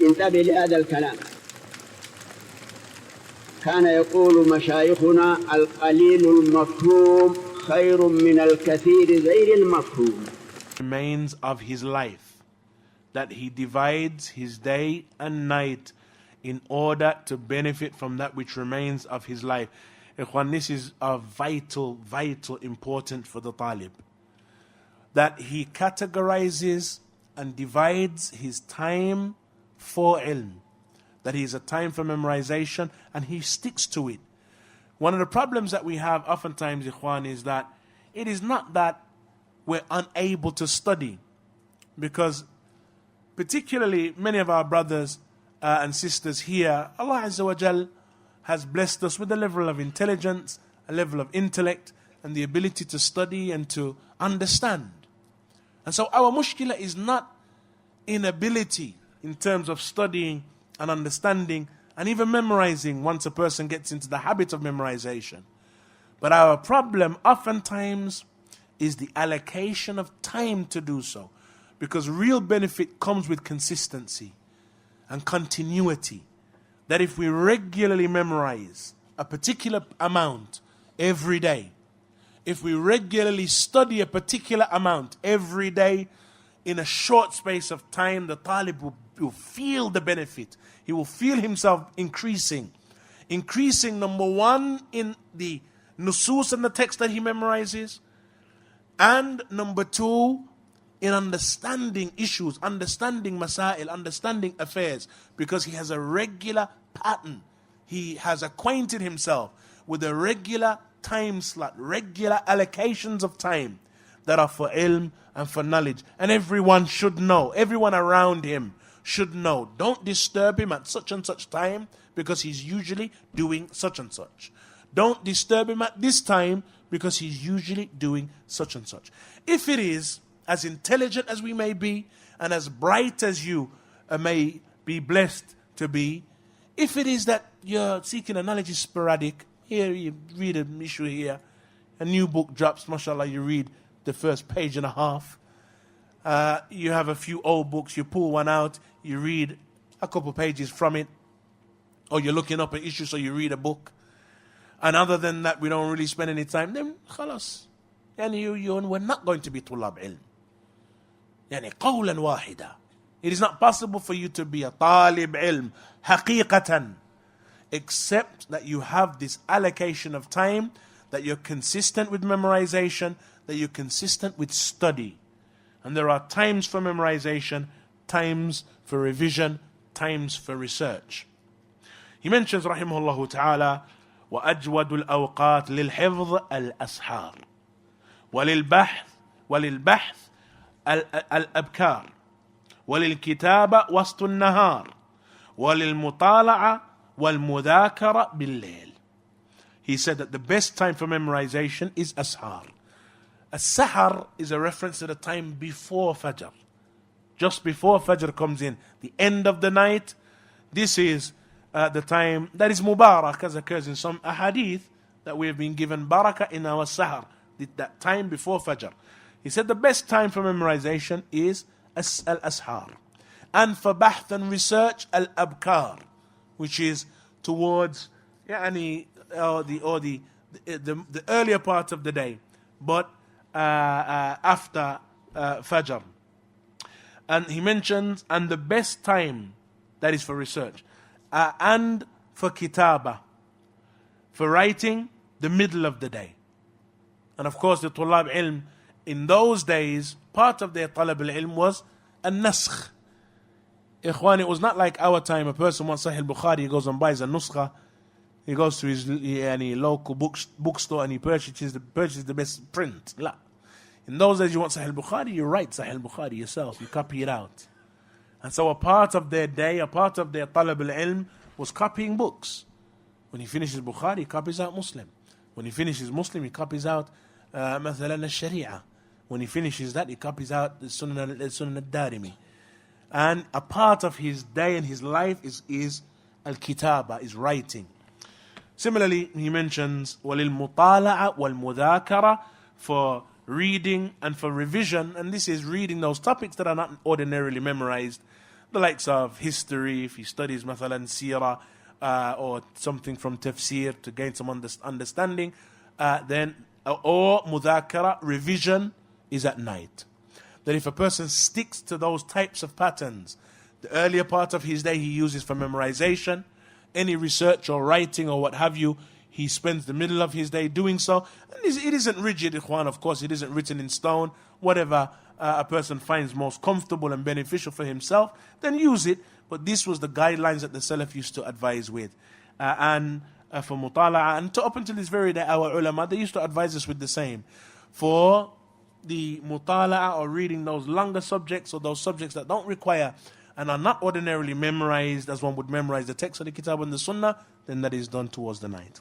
انتبه لهذا الكلام. كان يقول مشايخنا القليل المفهوم خير من الكثير غير المفهوم. Remains of his life, that he divides his day and night in order to benefit from that which remains of his life. Ikhwan, this is a vital important for the talib, that he categorizes and divides his time for ilm, that he has a time for memorization and he sticks to it. One of the problems that we have oftentimes, Ikhwan, is that it is not that we're unable to study, because particularly many of our brothers and sisters here, Allah Azza wa Jal has blessed us with a level of intelligence, a level of intellect, and the ability to study and to understand. And so our mushkila is not inability in terms of studying and understanding and even memorizing once a person gets into the habit of memorization. But our problem oftentimes is the allocation of time to do so. Because real benefit comes with consistency and continuity. That if we regularly memorize a particular amount every day, if we regularly study a particular amount every day in a short space of time, the talib will feel the benefit. He will feel himself increasing. Increasing, number one, in the nusus and the text that he memorizes. And number two, in understanding issues, understanding masail, understanding affairs, because he has a regular pattern. He has acquainted himself with a regular time slot, regular allocations of time that are for ilm and for knowledge. And everyone should know, everyone around him should know. Don't disturb him at such and such time because he's usually doing such and such. Don't disturb him at this time because he's usually doing such and such. If it is as intelligent as we may be and as bright as you may be blessed to be, if it is that you're seeking a knowledge is sporadic, here you read an issue here, a new book drops, mashallah, you read the first page and a half. You have a few old books, you pull one out, you read a couple pages from it, or you're looking up an issue so you read a book. And other than that, we don't really spend any time. Then, khalas. We're not going to be tulab ilm. قولا واحدا. It is not possible for you to be a talib ilm, haqiqatan, except that you have this allocation of time, that you're consistent with memorization, that you're consistent with study. And there are times for memorization, times for revision, times for research. He mentions, rahimahullah ta'ala, وأجود الأوقات للحفظ الأسحار وللبحث الأبكار وللكتابة وسط النهار وللمطالعة والمذاكرة بالليل. He said that the best time for memorization is ashar. As-sahar is a reference to the time before Fajr. Just before Fajr comes in, the end of the night. This is the time that is mubarak, as occurs in some ahadith, that we have been given barakah in our sahar, that time before Fajr. He said the best time for memorization is al-ashar. And for bahth and research, al-abkar, which is towards the earlier part of the day, but after Fajr. And he mentions, and the best time that is for research, and for kitaba, for writing, the middle of the day. And of course, the tulab ilm in those days, part of their talab al-ilm was an-naskh. Ikhwan, it was not like our time. A person wants Sahih Bukhari, he goes and buys a nuskha. He goes to his local bookstore and he purchases the best print. La. In those days, you want Sahih Bukhari, you write Sahih Bukhari yourself, you copy it out. And so a part of their day, a part of their talab al-ilm was copying books. When he finishes Bukhari, he copies out Muslim. When he finishes Muslim, he copies out مثلا al-Sharia. When he finishes that, he copies out the Sunnah Adh-Dhāriyāt. And a part of his day and his life is al-kitaba, is writing. Similarly, he mentions وَلِلْمُطَالَعَ وَالْمُذَاكَرَةِ, for reading and for revision. And this is reading those topics that are not ordinarily memorized, the likes of history, if he studies mathalan Sīrah, or something from tafsir to gain some understanding, then or mudhakara, revision, is at night. That if a person sticks to those types of patterns, the earlier part of his day he uses for memorization, any research or writing or what have you, he spends the middle of his day doing so. And it isn't rigid, ikhwan, of course, it isn't written in stone. Whatever a person finds most comfortable and beneficial for himself, then use it. But this was the guidelines that the Salaf used to advise with. And for mutala'a, and up until this very day, our ulama, they used to advise us with the same. For the mutala'a, or reading those longer subjects, or those subjects that don't require and are not ordinarily memorized as one would memorize the text of the Kitab and the Sunnah, then that is done towards the night.